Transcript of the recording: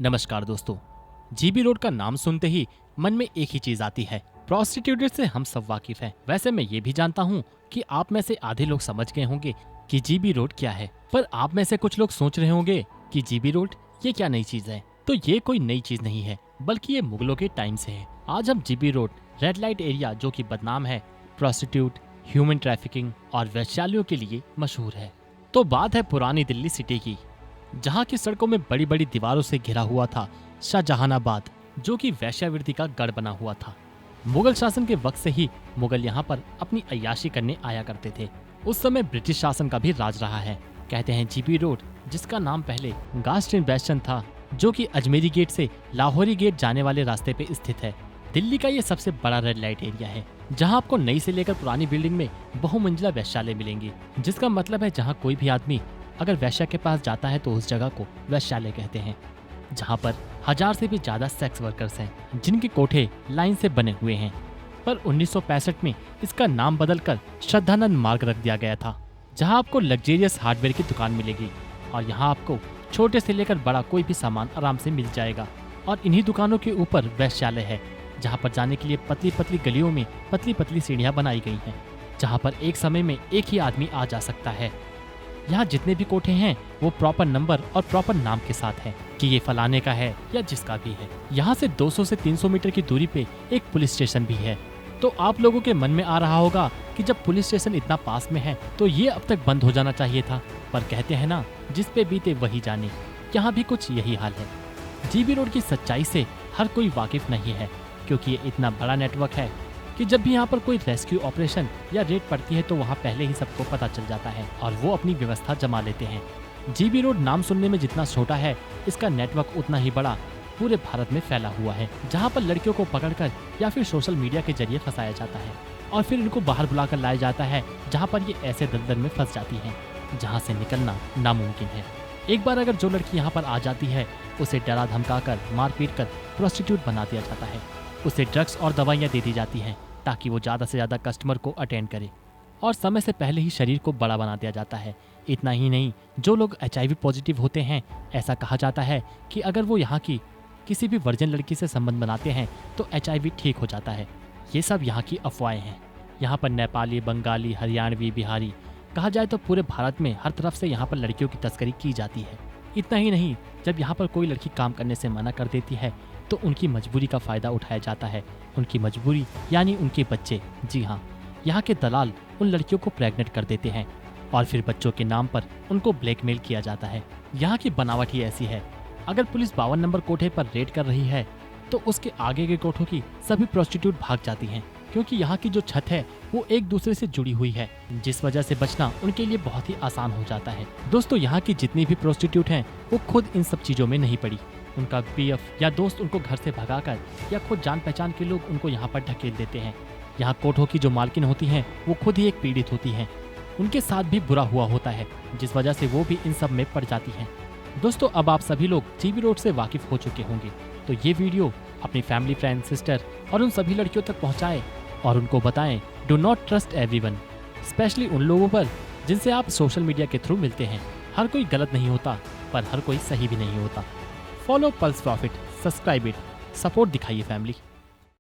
नमस्कार दोस्तों। GB road का नाम सुनते ही मन में एक ही चीज आती है, प्रोस्टिट्यूटेड से हम सब वाकिफ हैं। वैसे मैं ये भी जानता हूँ कि आप में से आधे लोग समझ गए होंगे कि जीबी रोड क्या है, पर आप में से कुछ लोग सोच रहे होंगे कि जीबी रोड ये क्या नई चीज है। तो ये कोई नई चीज नहीं है, बल्कि ये मुगलों के टाइम से है। आज हम GB road red light area, जो कि बदनाम है, प्रोस्टिट्यूट, ह्यूमन ट्रैफिकिंग और वैश्यालियों के लिए मशहूर है। तो बात है पुरानी दिल्ली सिटी की, जहाँ की सड़कों में बड़ी बड़ी दीवारों से घिरा हुआ था शाहजहानाबाद, जो कि वैश्यावृत्ति का गढ़ बना हुआ था। मुगल शासन के वक्त से ही मुगल यहाँ पर अपनी अय्याशी करने आया करते थे। उस समय ब्रिटिश शासन का भी राज रहा है। कहते हैं जीबी रोड, जिसका नाम पहले गास्टिन बेस्टन था, जो कि अजमेरी गेट से लाहौरी गेट जाने वाले रास्ते पे स्थित है, दिल्ली का ये सबसे बड़ा रेड लाइट एरिया है, जहाँ आपको नई से लेकर पुरानी बिल्डिंग में बहुमंजिला वैश्यालय मिलेंगे। जिसका मतलब है जहाँ कोई भी आदमी अगर वैश्या के पास जाता है तो उस जगह को वैश्यालय कहते हैं, जहाँ पर 1000 से भी ज्यादा सेक्स वर्कर्स हैं, जिनके कोठे लाइन से बने हुए हैं। पर 1965 में इसका नाम बदलकर श्रद्धानंद मार्ग रख दिया गया था, जहाँ आपको लग्जेरियस हार्डवेयर की दुकान मिलेगी और यहाँ आपको छोटे से लेकर बड़ा कोई भी सामान आराम से मिल जाएगा। और इन्हीं दुकानों के ऊपर वैश्यालय है, जहाँ पर जाने के लिए पतली पतली गलियों में पतली पतली सीढ़ियाँ बनाई गई हैं, जहाँ पर एक समय में एक ही आदमी आ जा सकता है। यहाँ जितने भी कोठे हैं वो प्रॉपर नंबर और प्रॉपर नाम के साथ है कि ये फलाने का है या जिसका भी है। यहाँ से 200 से 300 मीटर की दूरी पे एक पुलिस स्टेशन भी है। तो आप लोगों के मन में आ रहा होगा कि जब पुलिस स्टेशन इतना पास में है तो ये अब तक बंद हो जाना चाहिए था, पर कहते हैं ना, जिस पे बीते वही जाने। यहाँ भी कुछ यही हाल है। जीबी रोड की सच्चाई से हर कोई वाकिफ नहीं है, क्योंकि ये इतना बड़ा नेटवर्क है कि जब भी यहाँ पर कोई रेस्क्यू ऑपरेशन या रेड पड़ती है तो वहाँ पहले ही सबको पता चल जाता है और वो अपनी व्यवस्था जमा लेते हैं। जीबी रोड नाम सुनने में जितना छोटा है, इसका नेटवर्क उतना ही बड़ा पूरे भारत में फैला हुआ है, जहाँ पर लड़कियों को पकड़कर या फिर सोशल मीडिया के जरिए फंसाया जाता है और फिर इनको बाहर बुलाकर लाया जाता है, जहाँ पर ये ऐसे दलदल में फंस जाती हैं जहाँ से निकलना नामुमकिन है। एक बार अगर जो लड़की यहाँ पर आ जाती है, उसे डरा धमकाकर मारपीट कर प्रोस्टिट्यूट बना दिया जाता है। उसे ड्रग्स और दवाइयाँ दे दी जाती हैं ताकि वो ज़्यादा से ज़्यादा कस्टमर को अटेंड करे, और समय से पहले ही शरीर को बड़ा बना दिया जाता है। इतना ही नहीं, जो लोग HIV पॉजिटिव होते हैं, ऐसा कहा जाता है कि अगर वो यहाँ की किसी भी वर्जिन लड़की से संबंध बनाते हैं तो HIV ठीक हो जाता है। ये सब यहाँ की अफवाहें हैं। यहाँ पर नेपाली, बंगाली, हरियाणवी, बिहारी, कहा जाए तो पूरे भारत में हर तरफ से यहाँ पर लड़कियों की तस्करी की जाती है। इतना ही नहीं, जब यहाँ पर कोई लड़की काम करने से मना कर देती है तो उनकी मजबूरी का फ़ायदा उठाया जाता है। उनकी मजबूरी यानी उनके बच्चे। जी हाँ, यहाँ के दलाल उन लड़कियों को प्रेग्नेंट कर देते हैं और फिर बच्चों के नाम पर उनको ब्लैकमेल किया जाता है। यहाँ की बनावट ही ऐसी है, अगर पुलिस 52 नंबर कोठे पर रेड कर रही है तो उसके आगे के कोठों की सभी प्रोस्टिट्यूट भाग जाती हैं, क्योंकि यहाँ की जो छत है वो एक दूसरे से जुड़ी हुई है, जिस वजह से बचना उनके लिए बहुत ही आसान हो जाता है। दोस्तों, यहाँ की जितनी भी प्रोस्टिट्यूट हैं वो खुद इन सब चीज़ों में नहीं पड़ी। उनका BF या दोस्त उनको घर से भगाकर या खुद जान पहचान के लोग उनको यहाँ पर ढकेल देते हैं। यहाँ कोठों की जो मालकिन होती हैं वो खुद ही एक पीड़ित होती हैं, उनके साथ भी बुरा हुआ होता है, जिस वजह से वो भी इन सब में पड़ जाती हैं। दोस्तों, अब आप सभी लोग जीबी रोड से वाकिफ हो चुके होंगे, तो ये वीडियो अपनी फैमिली, फ्रेंड, सिस्टर और उन सभी लड़कियों तक पहुँचाएं और उनको बताएं, do not trust everyone, specially उन लोगों पर जिनसे आप सोशल मीडिया के थ्रू मिलते हैं। हर कोई गलत नहीं होता, पर हर कोई सही भी नहीं होता। Follow pulse profit, subscribe it, support दिखाइए फैमिली।